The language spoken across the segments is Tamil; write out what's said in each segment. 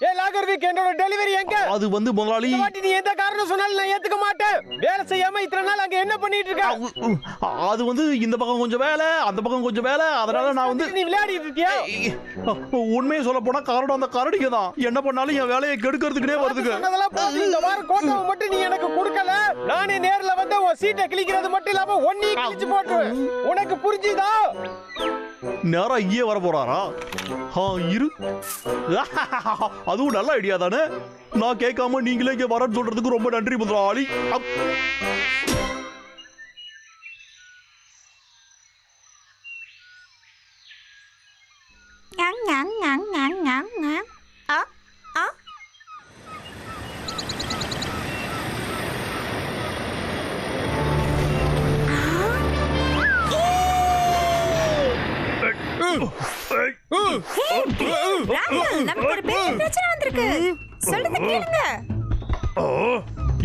ஏ லாகர்விக் என்னோட டெலிவரி எங்க? அது வந்து முதலாளி, இந்த வாட்டி நீ எந்த காரணம் சொன்னாலும் நான் ஏத்துக்க மாட்டேன். வேலை செய்யாம இத்தனை நாள் அங்க என்ன பண்ணிட்டு இருக்க? அது வந்து இந்த பக்கம் கொஞ்சம் வேலை, அந்த பக்கம் கொஞ்சம் வேலை, அதனால நான் வந்து நீ விளையாடிட்டு இருக்கியா? உண்மையை சொல்ல போனா காரணம் அந்த கரடிங்க தான். என்ன பண்ணாலும் என் வேலையை கெடுக்கிறதுக்குனே வருதுங்க. சொன்னதெல்லாம் போதும். இந்த வாரம் கோட்டாவை மட்டும் நீ எனக்கு கொடுக்கல, நானே நேர்ல வந்து உன் சீட்டை கிழிக்கிறது மட்டும் இல்லாம ஒன்னையும் கிழிச்சு போட்டுருவேன். உனக்கு புரிஞ்சுதா? நேரா இங்கே வர போறாரா? இரு. அதுவும் நல்ல ஐடியா தானே. நான் கேட்காம நீங்களே இங்க வரன்னு சொல்றதுக்கு ரொம்ப நன்றி முதலாளி.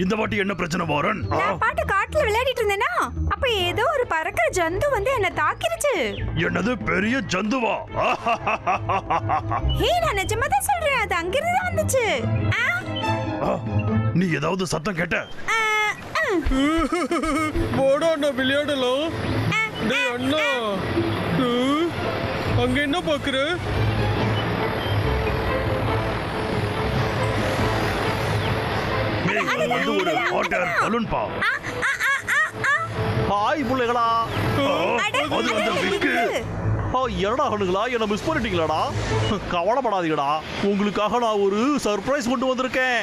இந்த வாட்டி என்ன பிரச்சனை வாரன்? நான் பாட்டு காட்டுல விளையாடிட்டு இருந்தேனா, அப்ப ஏதோ ஒரு பறக்கிற ஜந்து வந்து என்ன தாக்கிருச்சு. என்னது பெரிய ஜந்துவா? ஹே, நான் நிஜமா தான் சொல்றேன், அது அங்கிருந்து வந்துச்சு. நீ ஏதாவது சத்தம் கேட்ட? போடா நான் விளையாடலாம். டேய் அண்ணா, அங்க என்ன பாக்குற? வந்து ஒரு வாட்டர் பலூன் பா. ஹாய் புள்ளைகளா. அது வந்து விக்கு. என்னடா கண்ணுங்களா, என்ன மிஸ் பண்ணிட்டீங்களாடா? கவலைப்படாதீங்கடா, உங்களுக்காக நான் ஒரு சர்ப்ரைஸ் கொண்டு வந்திருக்கேன்.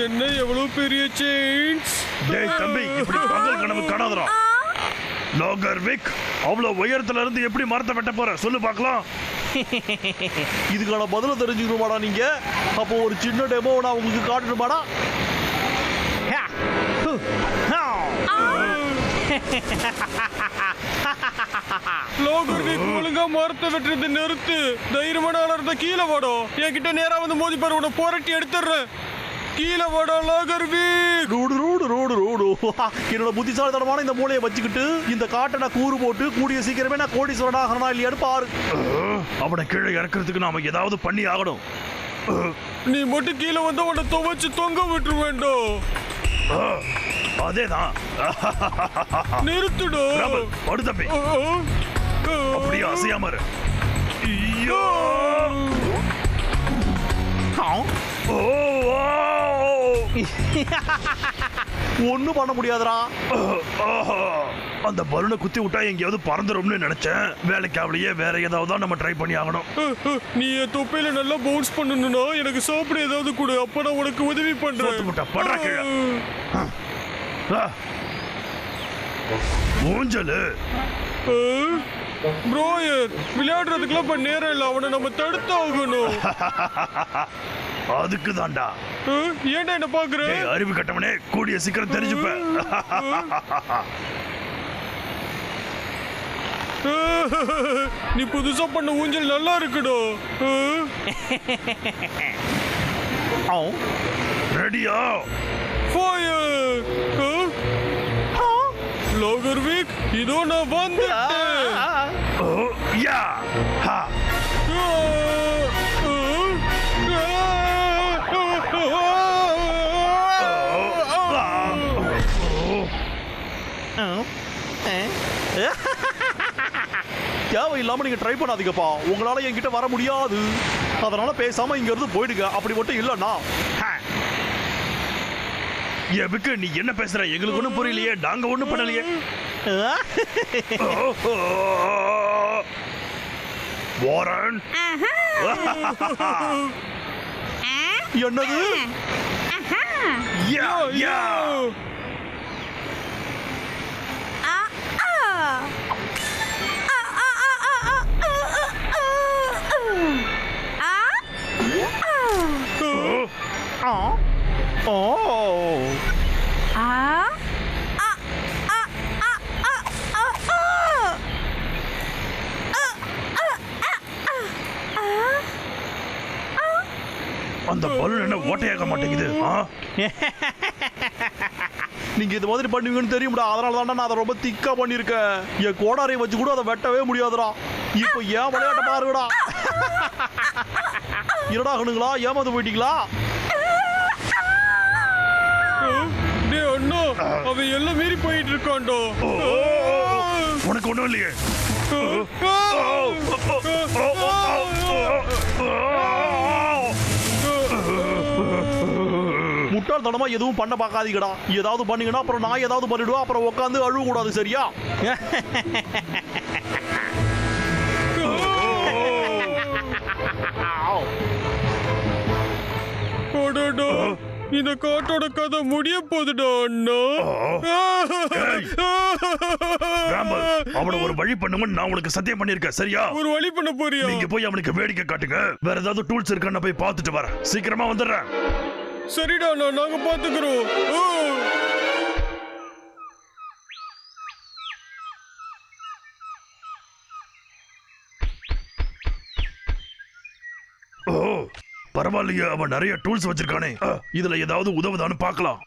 என்ன எவ்வளவு பெரிய சேஞ்ச். டேய் தம்பி, இப்படி பகல் கனவு காணாதடா. லாகர்விக், அவ்வளவு உயரத்துல இருந்து எப்படி மரத்தை வெட்ட போற சொல்லு பார்க்கலாம். இதுக்கான பதில தெரிஞ்சுக்கணுமாடா நீங்க? அப்போ ஒரு சின்ன டெமோ நான் உங்களுக்கு காட்டணுமாடா? லாகர்விக், ஒழுங்கா மரத்தை வெட்டுறது நிறுத்து. தைரியமான ஆளா இருந்தா கீழே வாடும். என்கிட்ட நேரா வந்து மோதி பாரு, உன்னை போராட்டி எடுத்துடுறேன். கீழே வாடா லாகர்விக். Road road road road. என்னோட புத்திசாலித்தனமான இந்த மூளையை வச்சுக்கிட்டு இந்த காட்டை நான் கூறு போட்டு கூடிய சீக்கிரமே நான் கோடீஸ்வரன் ஆகணும் இல்லையான்னு பாரு. அவனை கீழே இறக்குறதுக்கு நாம ஏதாவது பண்ணி ஆகணும். நீ மட்டும் கீழே வந்து உன்னை துவைச்சு தொங்க விட்டு வேண்டும். அதேதான். நிறுத்துடோ. படு தம்பி, அப்படியே அசையாம இரு. ஒண்ணும் பண்ண முடியாதுடா. அந்த பலூனை குத்தி விட்டா எங்கேயாவது பறந்துரும்னு நினைச்சேன். வேலைக்காவலையே வேற ஏதாவது நம்ம ட்ரை பண்ணி ஆகணும். நீ என் தொப்பையில நல்லா பவுன்ஸ் பண்ணணும்னா எனக்கு சாப்பிட ஏதாவது கொடு, அப்ப நான் உனக்கு உதவி பண்றேன். ஊஞ்சலு ப்ரோயர், விளையாடுறதுக்குலாம் இப்ப நேரம் இல்ல, அவனை நம்ம தடுத்து ஆகணும். அதுக்கு தான்டா. ஏன்டா என்ன பாக்குற? அறிவு கட்டவனே, கூடிய சீக்கிரம் தெரிஞ்சுப்ப. நீ புதுசா பண்ண ஊஞ்சல் நல்லா இருக்குடோ. ரெடியா? ஃபயர். லாகர்விக், இதோ நான் வந்துட்டேன். யா ஹா. தேவையில்லாம நீங்க ட்ரை பண்ணாதீங்கப்பா. உங்களால என்கிட்ட வர முடியாது. அதனால பேசாம இங்க இருந்து போயிடுங்க. அப்படி மட்டும் இல்லன்னா எதுக்கு நீ என்ன பேசுற? எங்களுக்கு ஒண்ணும் புரியலையே. நாங்க ஒண்ணும் பண்ணலையே. வாரன், என்னது? யா யா. அந்த பலூன் என்ன ஓட்டையாக மாட்டேங்குது? நீங்க இது மாதிரி பண்ணுவீங்கன்னு தெரியும்டா, அதனால தான் நான் அதை ரொம்ப திக்கா பண்ணிருக்கேன். என் கோடாரை வச்சு கூட அதை வெட்டவே முடியாதுடா. இப்போ ஏன் விளையாட்ட பாருங்கடா. இருடா கணுங்களா, ஏமாந்து போயிட்டீங்களா? டேய் அண்ணா, அவன் எல்லாம் மீறி போயிட்டு இருக்கான்டா. உனக்கு ஒண்ணும் இல்லையே. முட்டாள்தனமா எதுவும் பண்ண பார்க்காதீங்கடா. ஏதாவது பண்ணீங்கன்னா அப்புறம் நான் ஏதாவது பண்ணிடுவோம். அப்புறம் உட்காந்து அழுவ கூடாது, சரியா? இந்த காட்டோட கதை முடிய போகுதுடா அண்ணா. அவனை ஒரு வழி பண்ணுங்கன்னு நான் உனக்கு சத்தியம் பண்ணிருக்கேன், சரியா? ஒரு வழி பண்ண போறியா? நீங்க போய் அவனுக்கு வேடிக்கை காட்டுங்க. வேற ஏதாவது டூல்ஸ் இருக்கான்னு போய் பார்த்துட்டு வரேன். சீக்கிரமா வந்துடுறேன். சரிடா அண்ணா, நாங்க பாத்துக்கிறோம். பரவாயில்லையே, அவன் நிறைய டூல்ஸ் வச்சிருக்கானே. இதுல ஏதாவது உதவுதான்னு பார்க்கலாம்.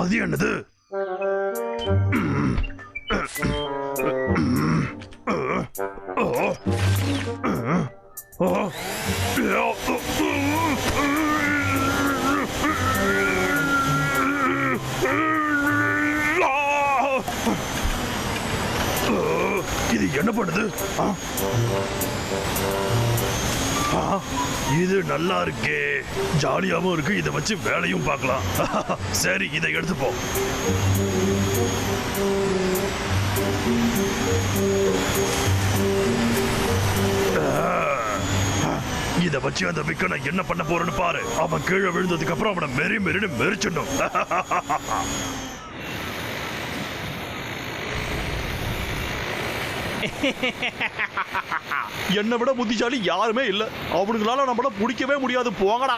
அது என்னது? இது என்ன பண்ணுது? இது நல்லா இருக்கே, ஜாலியாவும் இருக்கு. இதை வச்சு வேலையும் பார்க்கலாம். சரி, இதை எடுத்துப்போம். இதை வச்சு அந்த விக்கனை என்ன பண்ண போறேன்னு பாரு. அவன் கீழே விழுந்ததுக்கு அப்புறம் அவனை மெரி மெரின்னு மெரிச்சிடணும். என்னை விட புத்திசாலி யாருமே இல்ல. அவனுங்களால நம்மள பிடிக்கவே முடியாது. போங்கடா.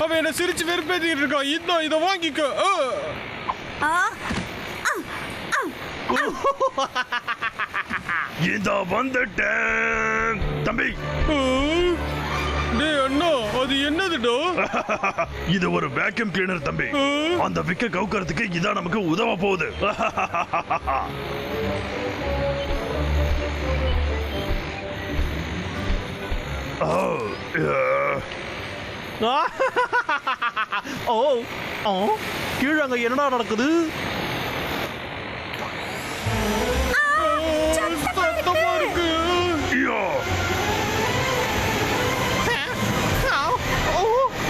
அவன் என்ன சிரிச்சு வெறுப்பேத்திட்டு இருக்கான். இன்னும் இதை வாங்கிக்க. இந்த வந்துட்டேன் தம்பி. டேய் அண்ணா, அது என்னதுடா? இது ஒரு வேக்யூம் கிளீனர் தம்பி. அந்த விக்க கவுக்கிறதுக்கு இதான் நமக்கு உதவ போகுது. கீழே அங்க என்னடா நடக்குது? சத்தமா இருக்கு.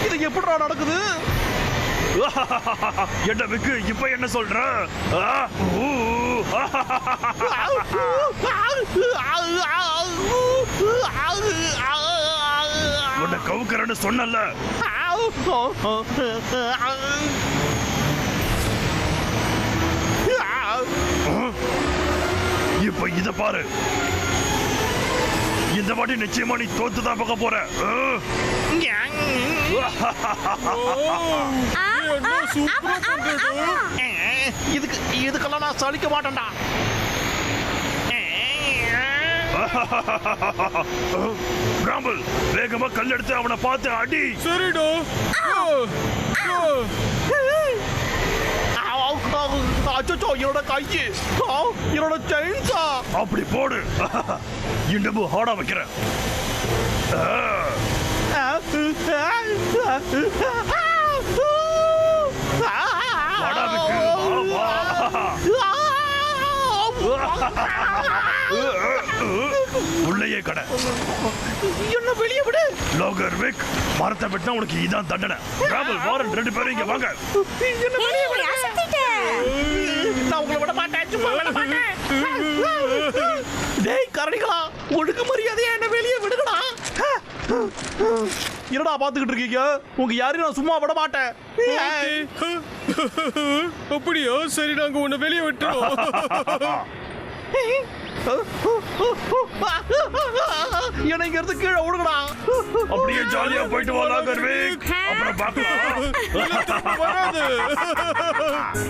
இது எப்படிடா நடக்குது? என்ன விக்கு, இப்ப என்ன சொல்ற? உன்னை கவுக்கிறன்னு சொன்னல. இப்ப இத பாரு. இந்த வாட்டி நிச்சயமா நீ தோத்துதான் பார்க்க போற. இதுக்கெல்லாம் நான் சலிக்க மாட்டேன்டா. ராம்பல், வேகமா கல் எடுத்து அவனை பார்த்து அடி. சரிடா. அச்சோ, என்னோட கையு, என்னோட செயின்ஸா. அப்படி போடு. இன்னமும் ஹார்டா வைக்கிறேன். உள்ளேயே கடை. என்ன வெளியே விடு. லோகர் விக், மரத்தை வெட்டினா உனக்கு இதான் தண்டனை. ராமல், வாரன், ரெண்டு பேரும் இங்க வாங்க. நான் உங்களை விட மாட்டேன். சும்மா விட மாட்டேன். டேய் கரடிகளா, ஒழுங்கு மரியாதையா என்ன வெளியே விடுங்கடா. என்னடா பாத்துக்கிட்டு இருக்கீங்க? உங்க யாரையும் நான் சும்மா விட மாட்டேன். அப்படியா? சரி, நாங்க உன்னை வெளியே விட்டுறோம். என்னை இங்க இருந்து கீழே விடுங்கடா. அப்படியே ஜாலியா போயிட்டு வா லாகர்விக். அப்புறம் பார்க்கலாம். வராது.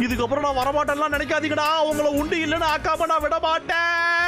இதுக்கப்புறம் நான் வரமாட்டேன்லாம் நினைக்காதீங்கடா. உங்களை உண்டு இல்லைன்னு ஆக்காம நான் விட மாட்டேன்.